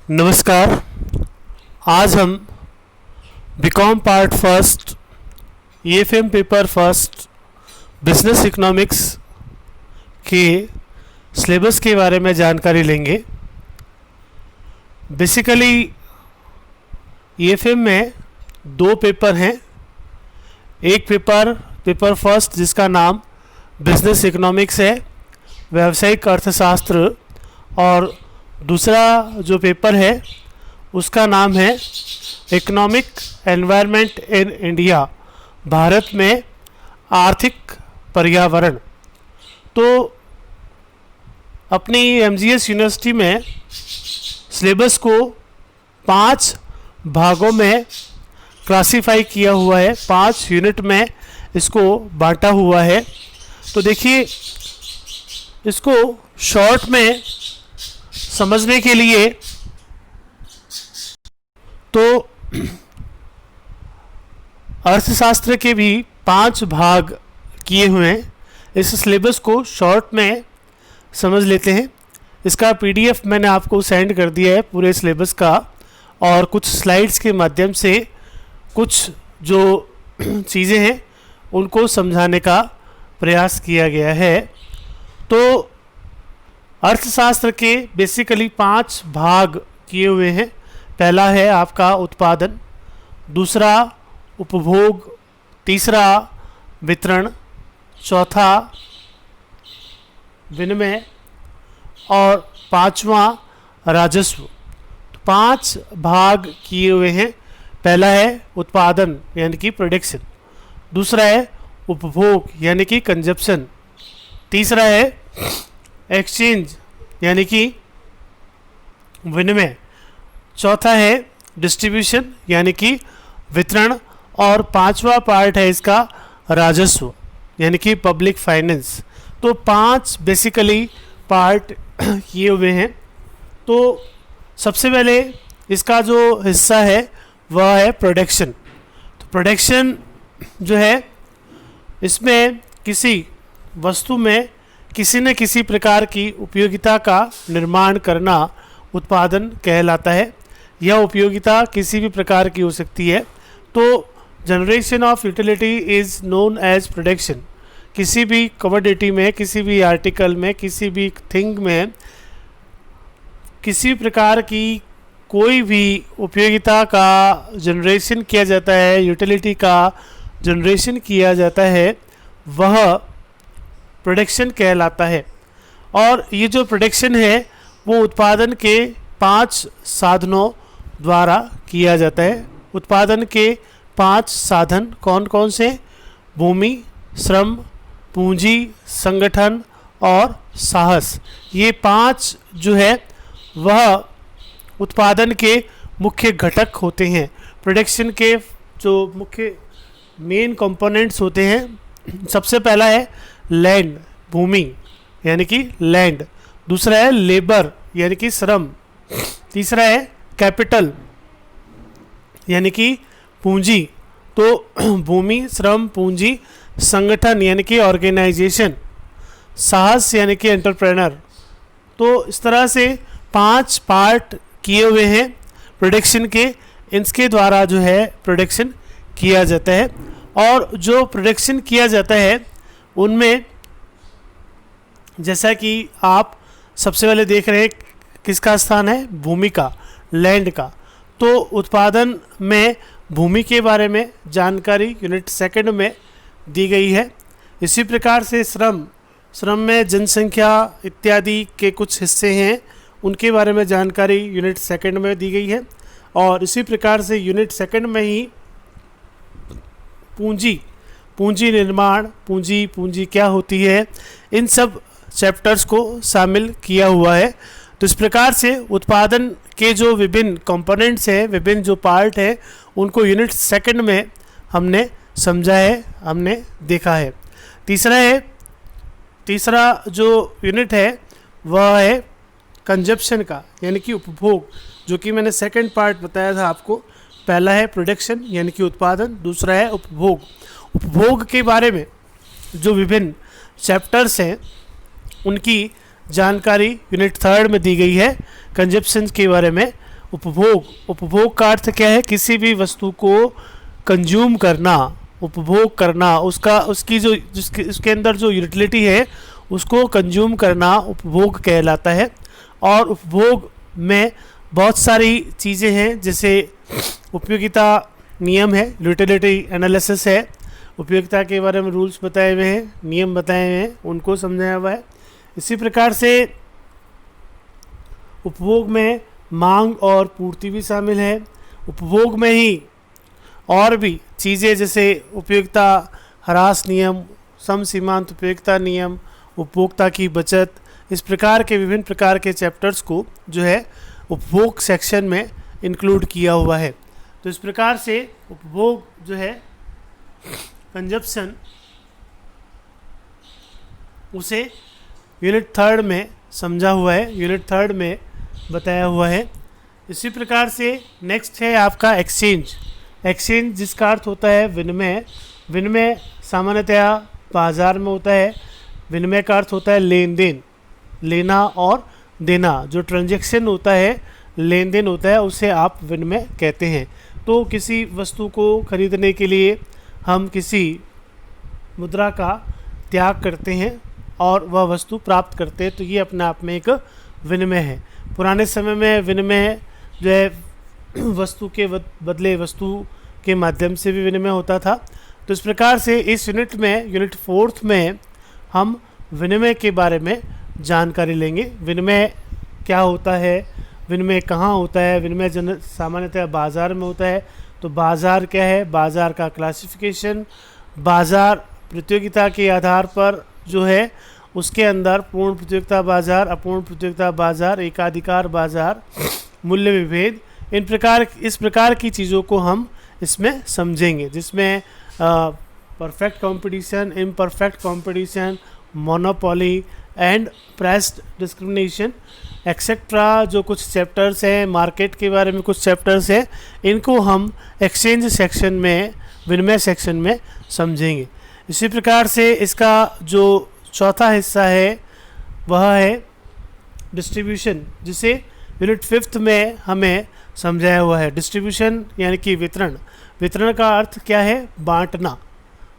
नमस्कार। आज हम BCom part first EFM paper first business economics के सिलेबस के बारे में जानकारी लेंगे। बेसिकली ईएफएम में दो पेपर हैं। एक पेपर फर्स्ट जिसका नाम बिजनेस इकोनॉमिक्स है, व्यावसायिक अर्थशास्त्र, और दूसरा जो पेपर है उसका नाम है economic environment in India, Bharat में आर्थिक पर्यावरण। तो अपनी एमजीएस यूनिवर्सिटी में सिलेबस को 5 भागों में क्लासिफाई किया हुआ है, 5 यूनिट में इसको बांटा हुआ है। तो देखिए, इसको शॉर्ट में समझने के लिए तो अर्थशास्त्र के भी 5 भाग किए हुए हैं। इस सिलेबस को शॉर्ट में समझ लेते हैं। इसका पीडीएफ मैंने आपको सेंड कर दिया है पूरे सिलेबस का, और कुछ स्लाइड्स के माध्यम से कुछ जो चीज़ें हैं उनको समझाने का प्रयास किया गया है। तो अर्थशास्त्र के बेसिकली 5 भाग किए हुए हैं। पहला है आपका उत्पादन, दूसरा उपभोग, तीसरा वितरण, चौथा विनिमय और पांचवा राजस्व। 5 भाग किए हुए हैं। पहला है उत्पादन यानी कि प्रोडक्शन, दूसरा है उपभोग यानी कि कंजप्शन, तीसरा है एक्सचेंज यानी कि विनिमय, चौथा है डिस्ट्रीब्यूशन यानी कि वितरण, और पांचवा पार्ट है इसका राजस्व यानी कि पब्लिक फाइनेंस। तो 5 बेसिकली पार्ट किए हुए हैं। तो सबसे पहले इसका जो हिस्सा है वह है प्रोडक्शन। तो प्रोडक्शन जो है, इसमें किसी वस्तु में किसी न किसी प्रकार की उपयोगिता का निर्माण करना उत्पादन कहलाता है। यह उपयोगिता किसी भी प्रकार की हो सकती है। तो generation of utility is known as production. किसी भी कमोडिटी में, किसी भी आर्टिकल में, किसी भी थिंग में किसी प्रकार की कोई भी उपयोगिता का जनरेशन किया जाता है, यूटिलिटी का जनरेशन किया जाता है, वह प्रोडक्शन कहलाता है। और ये जो प्रोडक्शन है वो उत्पादन के 5 साधनों द्वारा किया जाता है। उत्पादन के 5 साधन कौन कौन से? भूमि, श्रम, पूंजी, संगठन और साहस। ये 5 जो है वह उत्पादन के मुख्य घटक होते हैं। प्रोडक्शन के जो मुख्य मेन कंपोनेंट्स होते हैं, सबसे पहला है लैंड, भूमि यानी कि लैंड, दूसरा है लेबर यानी कि श्रम, तीसरा है कैपिटल यानी कि पूंजी। तो भूमि, श्रम, पूंजी, संगठन यानी कि ऑर्गेनाइजेशन, साहस यानी कि एंटरप्रेनर। तो इस तरह से 5 पार्ट किए हुए हैं प्रोडक्शन के। इनके द्वारा जो है प्रोडक्शन किया जाता है। और जो प्रोडक्शन किया जाता है उनमें, जैसा कि आप सबसे पहले देख रहे हैं, किसका स्थान है? भूमि का, लैंड का। तो उत्पादन में भूमि के बारे में जानकारी यूनिट सेकंड में दी गई है। इसी प्रकार से श्रम में जनसंख्या इत्यादि के कुछ हिस्से हैं, उनके बारे में जानकारी यूनिट सेकंड में दी गई है। और इसी प्रकार से यूनिट सेकंड में ही पूंजी निर्माण, पूंजी क्या होती है, इन सब चैप्टर्स को शामिल किया हुआ है। तो इस प्रकार से उत्पादन के जो विभिन्न कंपोनेंट्स हैं, विभिन्न जो पार्ट है, उनको यूनिट सेकंड में हमने समझा है, हमने देखा है। तीसरा जो यूनिट है वह है कंजप्शन का यानी कि उपभोग, जो कि मैंने सेकंड पार्ट बताया था आपको। पहला है प्रोडक्शन यानी कि उत्पादन, दूसरा है उपभोग। उपभोग के बारे में जो विभिन्न चैप्टर्स हैं उनकी जानकारी यूनिट 3 में दी गई है। कंजप्शन के बारे में उपभोग, उपभोग का अर्थ क्या है? किसी भी वस्तु को कंज्यूम करना, उपभोग करना, उसका उसकी जो उसके अंदर जो यूटिलिटी है उसको कंज्यूम करना उपभोग कहलाता है। और उपभोग में बहुत सारी चीज़ें हैं, जैसे उपयोगिता नियम है, यूटिलिटी एनालिसिस है, उपयोगिता के बारे में रूल्स बताए हुए हैं, नियम बताए हुए हैं, उनको समझाया हुआ है। इसी प्रकार से उपभोग में मांग और पूर्ति भी शामिल है। उपभोग में ही और भी चीज़ें जैसे उपयोगिता ह्रास नियम, समसीमांत उपयोगिता नियम, उपभोक्ता की बचत, इस प्रकार के विभिन्न प्रकार के चैप्टर्स को जो है उपभोग सेक्शन में इंक्लूड किया हुआ है। तो इस प्रकार से उपभोग जो है कंजप्शन, उसे यूनिट 3 में समझा हुआ है, यूनिट 3 में बताया हुआ है। इसी प्रकार से नेक्स्ट है आपका एक्सचेंज। एक्सचेंज जिसका अर्थ होता है विनिमय। विनिमय सामान्यतया बाजार में होता है। विनिमय का अर्थ होता है लेन देन, लेना और देना, जो ट्रांजैक्शन होता है, लेन देन होता है, उसे आप विनिमय कहते हैं। तो किसी वस्तु को खरीदने के लिए हम किसी मुद्रा का त्याग करते हैं और वह वस्तु प्राप्त करते हैं, तो ये अपने आप में एक विनिमय है। पुराने समय में विनिमय जो है वस्तु के बदले वस्तु के माध्यम से भी विनिमय होता था। तो इस प्रकार से इस यूनिट में, यूनिट 4 में हम विनिमय के बारे में जानकारी लेंगे। विनिमय क्या होता है, विनिमय कहाँ होता है? विनिमय सामान्यतः बाज़ार में होता है। तो बाज़ार क्या है? बाज़ार का क्लासिफिकेशन, बाज़ार प्रतियोगिता के आधार पर जो है उसके अंदर पूर्ण प्रतियोगिता बाज़ार, अपूर्ण प्रतियोगिता बाज़ार, एकाधिकार बाज़ार, मूल्य विभेद, इस प्रकार की चीज़ों को हम इसमें समझेंगे, जिसमें perfect competition, imperfect competition, monopoly and price discrimination etcetera, जो कुछ चैप्टर्स हैं, मार्केट के बारे में कुछ चैप्टर्स हैं, इनको हम एक्सचेंज सेक्शन में, विनिमय सेक्शन में समझेंगे। इसी प्रकार से इसका जो चौथा हिस्सा है वह है डिस्ट्रीब्यूशन, जिसे यूनिट 5 में हमें समझाया हुआ है। डिस्ट्रीब्यूशन यानी कि वितरण। वितरण का अर्थ क्या है? बांटना,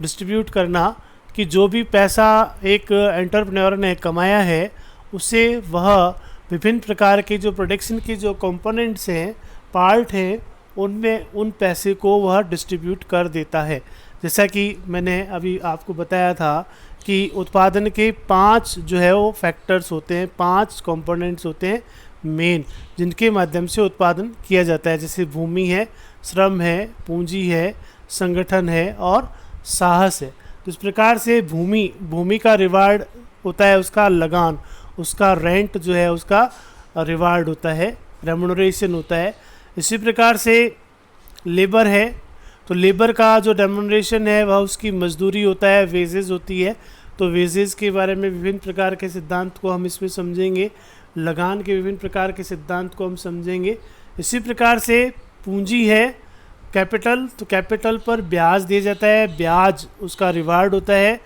डिस्ट्रीब्यूट करना, कि जो भी पैसा एक एंटरप्रेन्योर ने कमाया है उसे वह विभिन्न प्रकार के जो प्रोडक्शन के जो कंपोनेंट्स हैं, पार्ट हैं, उनमें उन पैसे को वह डिस्ट्रीब्यूट कर देता है। जैसा कि मैंने अभी आपको बताया था कि उत्पादन के 5 जो है वो फैक्टर्स होते हैं, 5 कंपोनेंट्स होते हैं मेन, जिनके माध्यम से उत्पादन किया जाता है। जैसे भूमि है, श्रम है, पूंजी है, संगठन है और साहस है। तो इस प्रकार से भूमि का रिवार्ड होता है, उसका लगान, उसका रेंट जो है उसका रिवार्ड होता है, रेम्युनरेशन होता है। इसी प्रकार से लेबर है, तो लेबर का जो रेम्युनरेशन है वह उसकी मजदूरी होता है, वेजेस होती है। तो वेजेस के बारे में विभिन्न प्रकार के सिद्धांत को हम इसमें समझेंगे, लगान के विभिन्न प्रकार के सिद्धांत को हम समझेंगे। इसी प्रकार से पूंजी है, कैपिटल, तो कैपिटल पर ब्याज दिया जाता है, ब्याज उसका रिवार्ड होता है।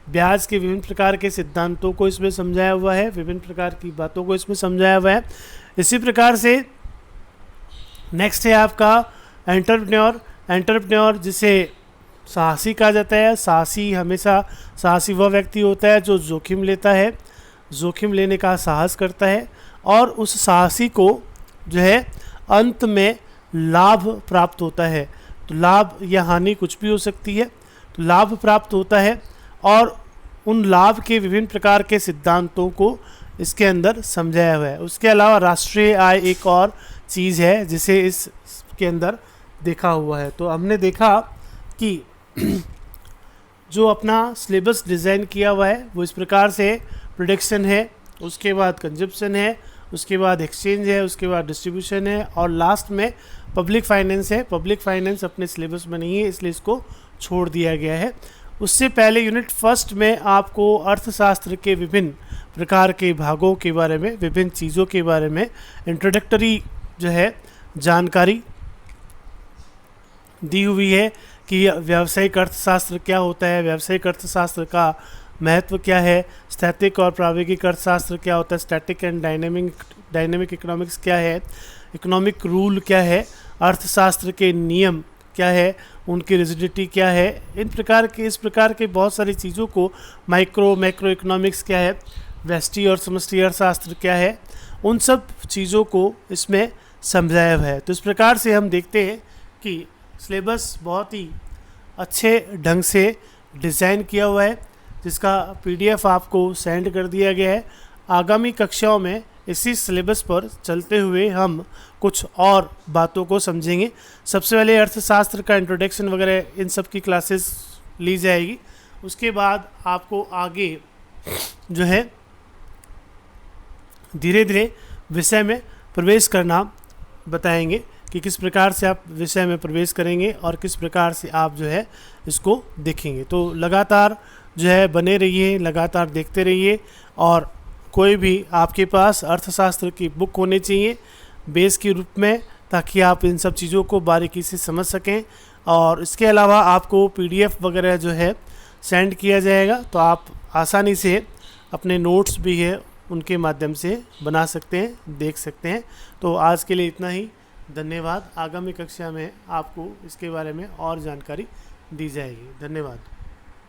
ब्याज के विभिन्न प्रकार के सिद्धांतों को इसमें समझाया हुआ है, विभिन्न प्रकार की बातों को इसमें समझाया हुआ है। इसी प्रकार से नेक्स्ट है आपका एंटरप्रेन्योर। एंटरप्रेन्योर जिसे साहसी कहा जाता है। साहसी वह व्यक्ति होता है जो जोखिम लेता है, जोखिम लेने का साहस करता है और उस साहसी को जो है अंत में लाभ प्राप्त होता है। तो लाभ या हानि कुछ भी हो सकती है, तो लाभ प्राप्त होता है और उन लाभ के विभिन्न प्रकार के सिद्धांतों को इसके अंदर समझाया हुआ है। उसके अलावा राष्ट्रीय आय एक और चीज़ है जिसे इसके अंदर देखा हुआ है। तो हमने देखा कि जो अपना सिलेबस डिज़ाइन किया हुआ है वो इस प्रकार से प्रोडक्शन है, उसके बाद कंजप्शन है, उसके बाद एक्सचेंज है, उसके बाद डिस्ट्रीब्यूशन है और लास्ट में पब्लिक फाइनेंस है। पब्लिक फाइनेंस अपने सिलेबस में नहीं है इसलिए इसको छोड़ दिया गया है। उससे पहले यूनिट 1 में आपको अर्थशास्त्र के विभिन्न प्रकार के भागों के बारे में, विभिन्न चीज़ों के बारे में इंट्रोडक्टरी जो है जानकारी दी हुई है कि व्यावसायिक अर्थशास्त्र क्या होता है, व्यावसायिक अर्थशास्त्र का महत्व क्या है, स्थैतिक और प्रायोगिक अर्थशास्त्र क्या होता है, स्टैटिक एंड डायनेमिक इकोनॉमिक्स क्या है, इकोनॉमिक रूल क्या है, अर्थशास्त्र के नियम क्या है, उनकी रिजिडिटी क्या है, इस प्रकार के बहुत सारी चीज़ों को, मैक्रो इकोनॉमिक्स क्या है, व्यष्टि और समष्टि अर्थशास्त्र क्या है, उन सब चीज़ों को इसमें समझाया हुआ है। तो इस प्रकार से हम देखते हैं कि सिलेबस बहुत ही अच्छे ढंग से डिज़ाइन किया हुआ है, जिसका पीडीएफ आपको सेंड कर दिया गया है। आगामी कक्षाओं में इसी सिलेबस पर चलते हुए हम कुछ और बातों को समझेंगे। सबसे पहले अर्थशास्त्र का इंट्रोडक्शन वगैरह इन सब की क्लासेस ली जाएगी। उसके बाद आपको आगे जो है धीरे धीरे विषय में प्रवेश करना बताएंगे कि किस प्रकार से आप विषय में प्रवेश करेंगे और किस प्रकार से आप जो है इसको देखेंगे। तो लगातार जो है बने रहिए, लगातार देखते रहिए, और कोई भी आपके पास अर्थशास्त्र की बुक होनी चाहिए बेस के रूप में, ताकि आप इन सब चीज़ों को बारीकी से समझ सकें। और इसके अलावा आपको पीडीएफ वगैरह जो है सेंड किया जाएगा, तो आप आसानी से अपने नोट्स भी है उनके माध्यम से बना सकते हैं, देख सकते हैं। तो आज के लिए इतना ही, धन्यवाद। आगामी कक्षा में आपको इसके बारे में और जानकारी दी जाएगी। धन्यवाद।